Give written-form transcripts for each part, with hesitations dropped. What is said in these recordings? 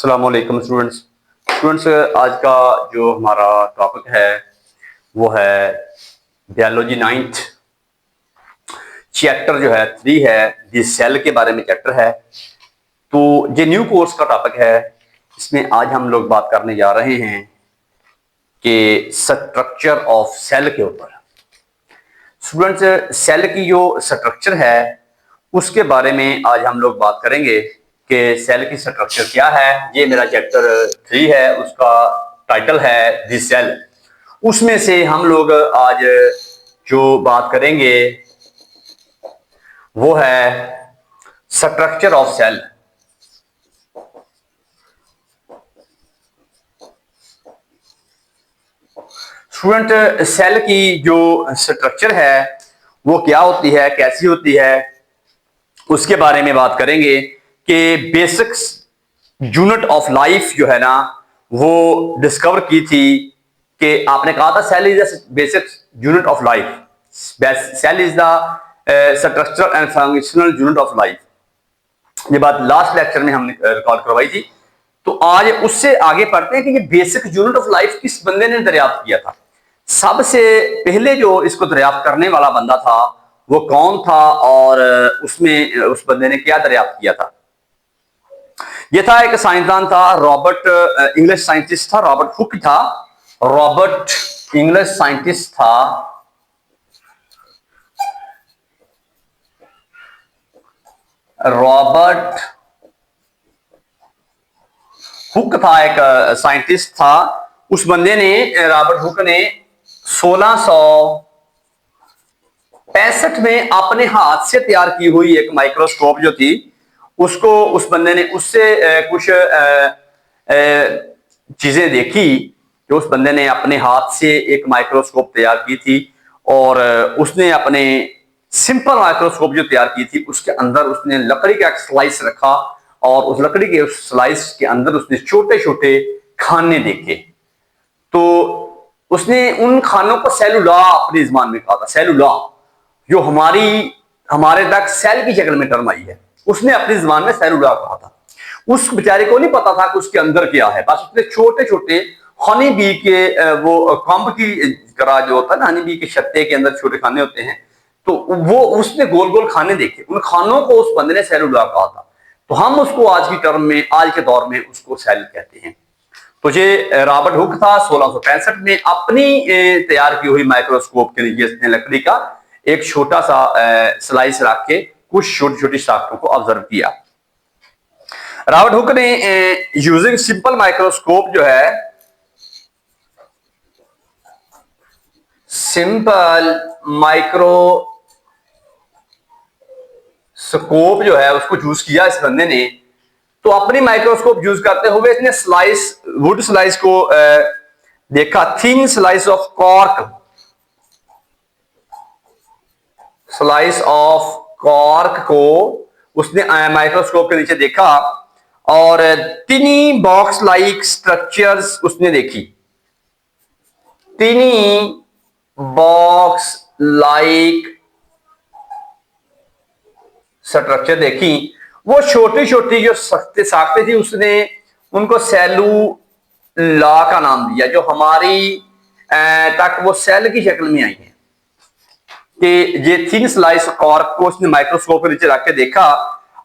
अस्सलामुअलैकुम स्टूडेंट्स आज का जो हमारा टॉपिक है वो है बायोलॉजी नाइन्थ चैप्टर जो है 3 है दी सेल के बारे में चैप्टर है। तो ये न्यू कोर्स का टॉपिक है। इसमें आज हम लोग बात करने जा रहे हैं कि स्ट्रक्चर ऑफ सेल के ऊपर। स्टूडेंट्स सेल की जो स्ट्रक्चर है उसके बारे में आज हम लोग बात करेंगे कि सेल की स्ट्रक्चर क्या है। ये मेरा चैप्टर 3 है, उसका टाइटल है दी सेल। उसमें से हम लोग आज जो बात करेंगे वो है structure of cell. Student cell की जो स्ट्रक्चर है वो क्या होती है, कैसी होती है, उसके बारे में बात करेंगे कि बेसिक यूनिट ऑफ लाइफ जो है ना वो डिस्कवर की थी कि आपने कहा था cell is the basic unit of life, cell is the structural and functional unit of life. ये बात लास्ट लेक्चर में हमने रिकॉर्ड करवाई थी। तो आज उससे आगे पढ़ते हैं कि ये बेसिक यूनिट ऑफ लाइफ किस बंदे ने दरियाफ्त किया था। सबसे पहले जो इसको दरियाफ्त करने वाला बंदा था वो कौन था और उसमें उस बंदे ने क्या दरियाफ्त किया था। ये था एक साइंसदान था, रॉबर्ट, इंग्लिश साइंटिस्ट था, रॉबर्ट हुक था। रॉबर्ट इंग्लिश साइंटिस्ट था, रॉबर्ट हुक था, एक साइंटिस्ट था। उस बंदे ने, रॉबर्ट हुक ने 1665 में अपने हाथ से तैयार की हुई एक माइक्रोस्कोप जो थी उसको, उस बंदे ने उससे कुछ चीजें देखी। जो उस बंदे ने अपने हाथ से एक माइक्रोस्कोप तैयार की थी और उसने अपने सिंपल माइक्रोस्कोप जो तैयार की थी उसके अंदर उसने लकड़ी का एक स्लाइस रखा और उस लकड़ी के उस स्लाइस के अंदर उसने छोटे छोटे खाने देखे। तो उसने उन खानों को सेलुला अपनी जुबान में कहा था। सेलुला जो हमारे तक सेल की शक्ल में टर्म आई है, उसने अपनी जुबान में सेलुला कहा था। उस बेचारे को नहीं पता था कि उसके अंदर क्या है, बस उसने छोटे छोटे हनी बी के वो कॉम्ब की तरह जो होता है ना, हनी बी के छत्ते के अंदर छोटे खाने होते हैं, तो वो उसने गोल गोल खाने देखे। उन खानों को उस बंदे ने सेलुला कहा था। तो हम उसको आज की टर्म में, आज के दौर में उसको सेल कहते हैं। तो ये रॉबर्ट हुक था, 1665 में अपनी तैयार की हुई माइक्रोस्कोप के नीचे इसने लकड़ी का एक छोटा सा स्लाइस रख के कुछ छोटी छोटी शाखाओं को ऑब्जर्व किया। रॉबर्ट हुक ने यूजिंग सिंपल माइक्रोस्कोप जो है, सिंपल माइक्रोस्कोप जो है उसको यूज किया इस बंदे ने। तो अपनी माइक्रोस्कोप यूज करते हुए इसने वुड स्लाइस को देखा, thin slice of cork, slice of cork को उसने माइक्रोस्कोप के नीचे देखा और टिनी बॉक्स लाइक स्ट्रक्चर्स उसने देखी। टिनी बॉक्स लाइक स्ट्रक्चर देखी। वो छोटी छोटी जो साख्तें थी उसने उनको सेलुला का नाम दिया, जो हमारी तक वो सेल की शक्ल में आई है। कि ये थिन स्लाइस कॉर्क को उसने माइक्रोस्कोप के नीचे रख के देखा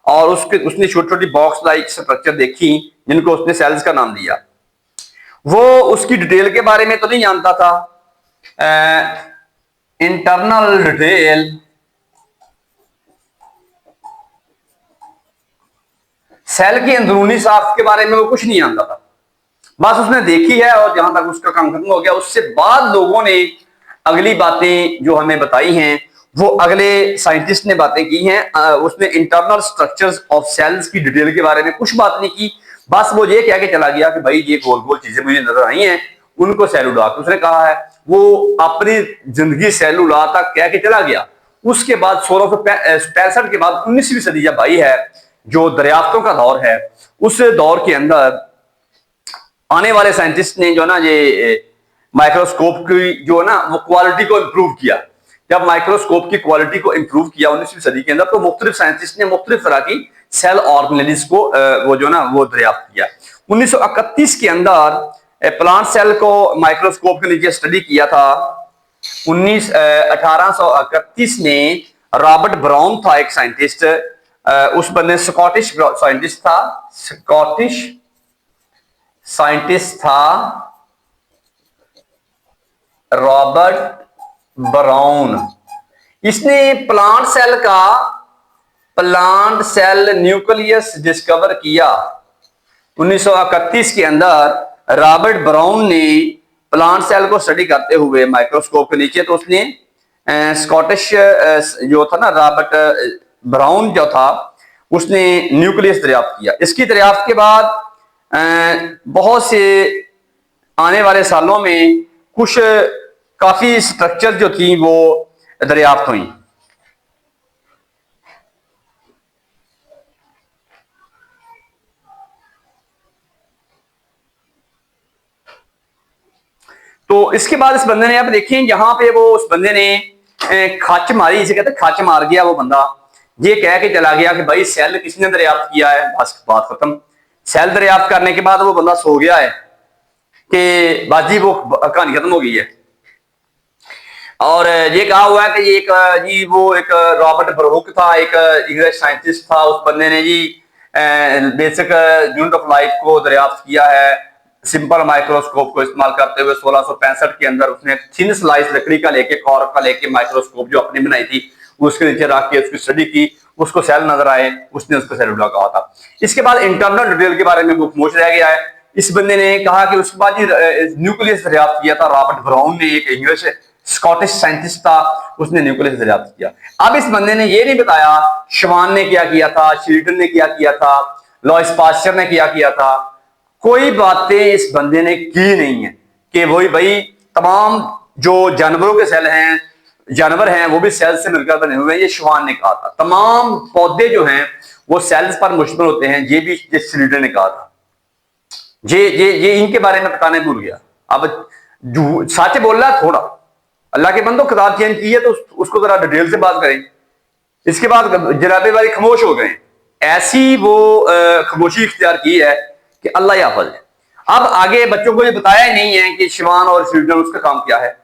और उसने छोटी छोटी बॉक्स लाइक स्ट्रक्चर देखी जिनको उसने सेल्स का नाम दिया। वो उसकी डिटेल के बारे में तो नहीं जानता था, इंटरनल डिटेल, सेल की अंदरूनी साख्त के बारे में वो कुछ नहीं जानता था। बस उसने देखी है और जहां तक उसका काम खत्म हो गया। उससे बाद लोगों ने अगली बातें जो हमें बताई हैं वो अगले साइंटिस्ट ने बातें की हैं। उसने इंटरनल स्ट्रक्चर्स ऑफ सेल्स की डिटेल के बारे में कुछ बात नहीं की। बस वो ये कह के चला गया कि भाई ये गोल गोल चीजें मुझे नजर आई हैं, उनको सेलुला, उसने कहा है। वो अपनी जिंदगी सेलुला तक कह के चला गया। उसके बाद 1665 के बाद 19वीं सदी जब आई है, जो दरियाफ्तों का दौर है, उस दौर के अंदर आने वाले साइंटिस्ट ने जो ना ये माइक्रोस्कोप की जो ना वो क्वालिटी को इंप्रूव किया। जब माइक्रोस्कोप की क्वालिटी को इंप्रूव किया 19वीं सदी के अंदर, तो मुख्तलिफ साइंटिस्ट ने मुख्तलिफ तरह की सेल ऑर्गेनेलिस को वो जो ना वो दरियाफ्त किया। 1931 के अंदर प्लांट सेल को माइक्रोस्कोप के नीचे स्टडी किया था। 1831 में रॉबर्ट ब्राउन था एक साइंटिस्ट, उस बंदे स्कॉटिश साइंटिस्ट था रॉबर्ट ब्राउन। इसने प्लांट सेल न्यूक्लियस डिस्कवर किया। 1931 के अंदर रॉबर्ट ब्राउन ने प्लांट सेल को स्टडी करते हुए माइक्रोस्कोप के नीचे, तो उसने स्कॉटिश जो था ना रॉबर्ट ब्राउन जो था, उसने न्यूक्लियस दरियाफ्त किया। इसकी दरियाफ्त के बाद बहुत से आने वाले सालों में कुछ काफी स्ट्रक्चर जो थी वो दरियाफ्त हुई। तो इसके बाद इस बंदे ने, आप देखें यहां पे वो उस बंदे ने खच मारी, इसे कहते खच मार गया वो बंदा, ये कह के चला गया कि भाई सेल किसने दरियाफ्त किया है, बस बात खत्म। सेल दरियाफ्त करने के बाद वो बंदा सो गया है कि बाजी वो कहानी खत्म हो गई है। और ये कहा हुआ है कि ये एक रॉबर्ट ब्रूक था, एक इंग्लिश साइंटिस्ट था, उस बंदे ने जी बेसिक यूनिट ऑफ लाइट को दरियाफ्त किया है सिंपल माइक्रोस्कोप को इस्तेमाल करते हुए। 1665 के अंदर उसने थिन स्लाइस लकड़ी का लेके, कॉर्क का लेके माइक्रोस्कोप जो अपनी बनाई थी उसके नीचे रख के उसकी स्टडी की, उसको सेल नजर आए, उसने उसको सेलुला कहा था। इसके बाद इंटरनल डिटेल के बारे में वो खामोश रह गया है। इस बंदे ने कहा कि उसके बाद न्यूक्लियस दरियाफ्त किया था रॉबर्ट ब्राउन ने, एक इंग्लिश स्कॉटिश साइंटिस्ट था, उसने न्यूक्लियस दरियाफ्त किया। अब इस बंदे ने ये नहीं बताया श्वान ने क्या किया था, शिल्टन ने क्या किया था, लॉइस पास्चर ने क्या किया था, कोई बातें इस बंदे ने की नहीं है कि वही भाई तमाम जो जानवरों के सेल हैं, जानवर हैं वो भी सेल से मिलकर बने हुए हैं, ये श्वान ने कहा था। तमाम पौधे जो हैं वो सेल्स पर मुश्तमिल होते हैं, ये भी शिल्टन ने कहा था। ये इनके बारे में बताने भूल गया। अब सच बोल रहा थोड़ा, अल्लाह के बंदो किताब चेंज की है तो उसको जरा डिटेल से बात करें। इसके बाद जनाबे वाली खामोश हो गए, ऐसी वो खामोशी इख्तियार की है कि अल्लाह याफज है। अब आगे बच्चों को ये बताया ही नहीं है कि श्वान और शिल्टन उसका काम क्या है।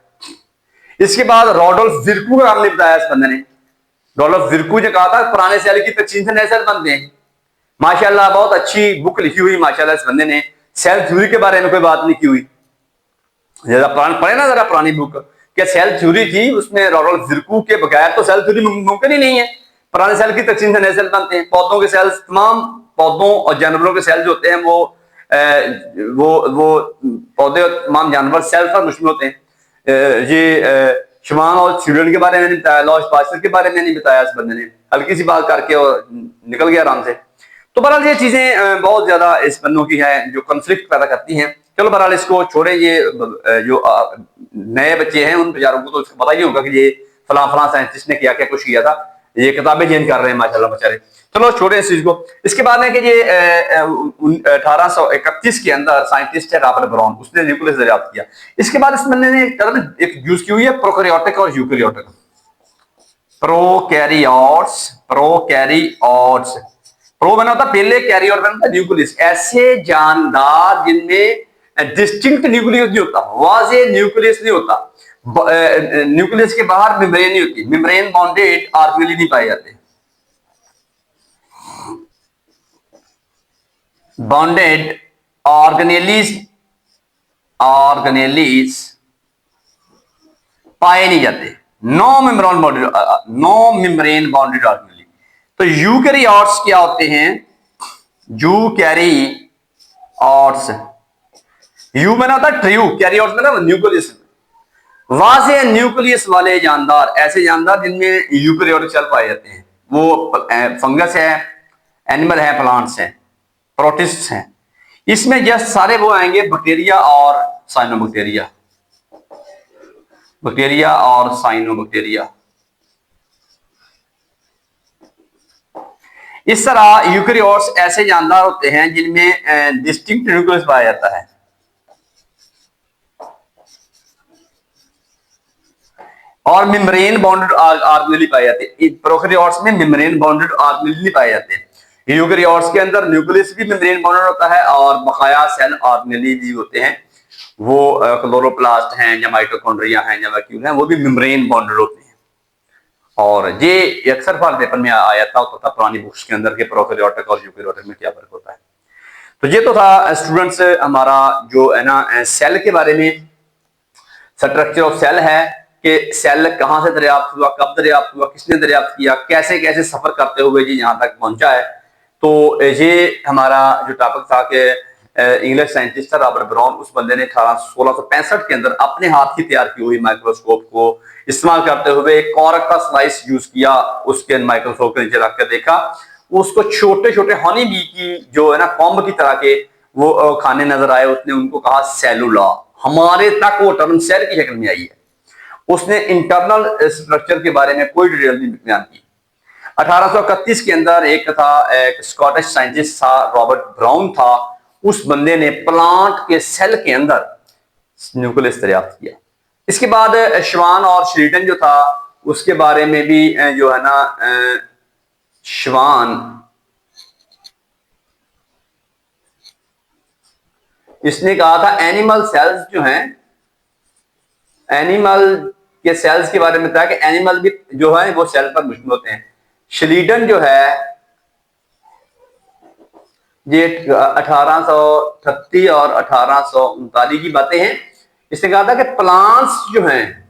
इसके बाद रॉडोल्फ विर्कू का काम नहीं बताया इस बंदे ने। रॉडोल्फ विर्कू ने कहा था पुराने सेल की तकसीम से नए सेल बनते हैं। माशाल्लाह बहुत अच्छी बुक लिखी हुई माशाल्लाह इस बंदे ने, सेल थ्योरी के बारे में कोई बात नहीं की हुई। जरा पढ़े ना जरा पुरानी बुक, क्या सेल थ्योरी थी उसमें रॉडोल्फ विर्कू के बगैर तो सेल थ्योरी मुमकिन ही नहीं है। पुराने सेल की तकसीम से नए सेल बनते हैं। पौधों के सेल्स, तमाम पौधों और जानवरों के सेल जो होते हैं वो पौधे और तमाम जानवर सेल पर मुश्तमिल होते हैं। ये श्वान और चिल्ड्रन के बारे में नहीं बताया, लॉइस पास्चर के बारे में नहीं बताया इस बंदे ने, हल्की सी बात करके और निकल गया आराम से। तो बहरहाल ये चीजें बहुत ज्यादा इस बंदों की है जो कॉन्फ्लिक्ट पैदा करती हैं। चलो बहरहाल इसको छोड़े, ये जो नए बच्चे हैं उन बेचारों को तो पता ही होगा कि ये फलां फलां साइंटिस्ट ने क्या क्या कुछ किया था, ये किताबें चेंज कर रहे हैं माशाल्लाह बेचारे। चलो छोड़े इस चीज को। इसके बाद है कि ये 1831 के अंदर साइंटिस्ट है रॉबर्ट ब्राउन, उसने न्यूक्लियस दरियाफ्त किया। इसके बाद इस बंदे ने एक यूज की हुई है प्रोकैरियोटिक और यूकैरियोटिक। प्रोकैरियोट्स प्रो बना होता पहले, कैरियोट बना होता न्यूक्लियस। ऐसे जानदार जिनमें डिस्टिंक्ट न्यूक्लियस नहीं होता, वाज़े न्यूक्लियस नहीं होता, न्यूक्लियस के बाहर मेम्ब्रेन नहीं होती, मेम्ब्रेन बॉन्डेड ऑर्गेनेली नहीं पाए जाते। बॉन्डेड ऑर्गेनेलीज पाए नहीं जाते, नो मेम्ब्रेन बॉन्डेड ऑर्गेनेली। तो यूकैरियोट्स क्या होते हैं? यूकैरियोट्स, यू में ना होता ट्रू, कैरियोट्स में ना न्यूक्लियस, वाज़े न्यूक्लियस वाले जानदार, ऐसे जानदार जिनमें यूकैरियोटिक सेल पाए जाते हैं। वो फंगस है, एनिमल है, प्लांट्स हैं, प्रोटिस्ट हैं। इसमें जस्ट सारे वो आएंगे बैक्टीरिया और साइनोबैक्टीरिया, बैक्टीरिया और साइनोबैक्टीरिया। इस तरह यूकैरियोट्स ऐसे जानदार होते हैं जिनमें डिस्टिंक्ट न्यूक्लियस पाया जाता है। और मेम्ब्रेन बॉन्डेड ऑर्गेनेली पाए जाते हैं। प्रोकैरियोट्स में मेम्ब्रेन बॉन्डेड ऑर्गेनेली पाए जाते हैं। यूकेरियोट्स के अंदर न्यूक्लियस भी मेम्ब्रेन बाउंडेड होता है और बकाया सेल ऑर्गेनेली भी होते हैं, वो क्लोरोप्लास्ट हैं या माइटोकॉन्ड्रिया हैं या वैक्यूल हैं, वो भी मेम्ब्रेन बाउंडेड होते हैं। और ये अक्सर फॉर पेपर में आया था, होता था पुरानी बुक्स के अंदर के प्रोकैरियोटिक और यूकेरियोटिक में क्या फर्क होता है। तो ये तो था स्टूडेंट्स हमारा जो है ना सेल के बारे में, स्ट्रक्चर ऑफ सेल है कि सेल कहां से दरियाफ्त हुआ, कब दरियाफ्त हुआ, किसने दरियाफ्त किया, कैसे कैसे सफर करते हुए जी यहां तक पहुंचा है। तो ये हमारा जो टॉपिक था कि इंग्लिश साइंटिस्ट था रॉबर्ट ब्राउन, उस बंदे ने 1665 के अंदर अपने हाथ की तैयार की हुई माइक्रोस्कोप को इस्तेमाल करते हुए एक कॉर्क का स्लाइस यूज किया, उसके माइक्रोस्कोप के नीचे रख कर देखा, उसको छोटे छोटे हनी बी की जो है ना कॉम्ब की तरह के वो खाने नजर आए। उसने उनको कहा सेलुला, हमारे तक वो टर्म सेल की शक्ल में आई है। उसने इंटरनल स्ट्रक्चर के बारे में कोई डिटेल नहीं बयान की। 1831 के अंदर एक था, एक स्कॉटिश साइंटिस्ट था, रॉबर्ट ब्राउन था, उस बंदे ने प्लांट के सेल के अंदर न्यूक्लियस दरियाफ्त किया। इसके बाद श्वान और श्रीडन जो था उसके बारे में भी जो है ना श्वान, इसने कहा था एनिमल सेल्स जो हैं, एनिमल के सेल्स के बारे में था कि एनिमल भी जो है वो सेल पर मुश्तमिल होते हैं। श्लीडन जो है ये 1838 और 1839 की बातें हैं। इसने कहा था कि प्लांट्स जो हैं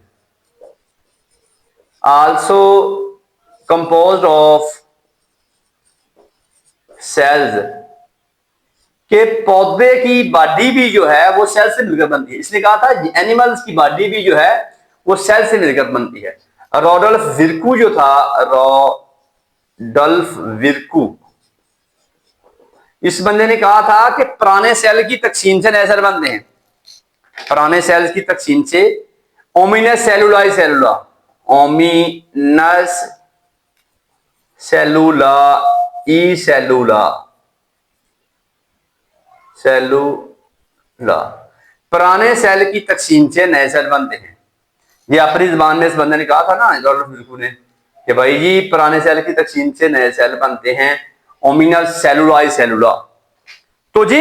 आल्सो कंपोज्ड ऑफ सेल्स, के पौधे की बॉडी भी जो है वो सेल से मिलकर बनती है। इसने कहा था एनिमल्स की बॉडी भी जो है वो सेल से मिलकर बनती है। रोडोल्फ विर्कू जो था, रोडोल्फ विर्कू, इस बंदे ने कहा था कि पुराने सेल की तकसीम से नए सेल बनते हैं, पुराने सेल्स की तकसीम से ओमिनस सेलुलाई सेलुला, ओमिनस सेलुला ई सेलुला सेलुला, पुराने सेल की तकसीम से नए सेल बनते हैं। ये अपनी जुबान में इस बंदे ने कहा था ना रोडोल्फ विर्कू ने कि भाई जी पुराने सेल की तकसीम से नए सेल बनते हैं, ओमिनस सेलुलाई सेलुला। तो जी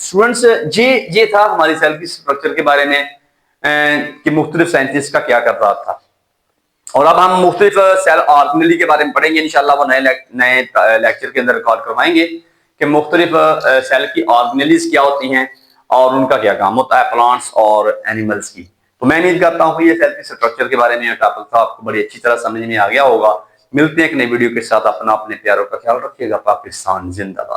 स्टूडेंट्स ये था हमारी सेल की स्ट्रक्चर के बारे में कि मुख्तलिफ साइंटिस्ट का क्या कर रहा था। और अब हम मुख्तलिफ सेल ऑर्गेनेली के बारे में पढ़ेंगे इंशाल्लाह, वो नए लेक्चर के अंदर रिकॉर्ड करवाएंगे कि मुख्तलिफ सेल की ऑर्गेनेलीज क्या होती हैं और उनका क्या काम होता है प्लांट्स और एनिमल्स की। तो मैं उम्मीद करता हूँ कि ये सेल की स्ट्रक्चर के बारे में टॉपिक था आपको बड़ी अच्छी तरह समझ में आ गया होगा। मिलते हैं एक नई वीडियो के साथ, अपना अपने प्यारों का ख्याल रखिएगा। पाकिस्तान जिंदाबाद।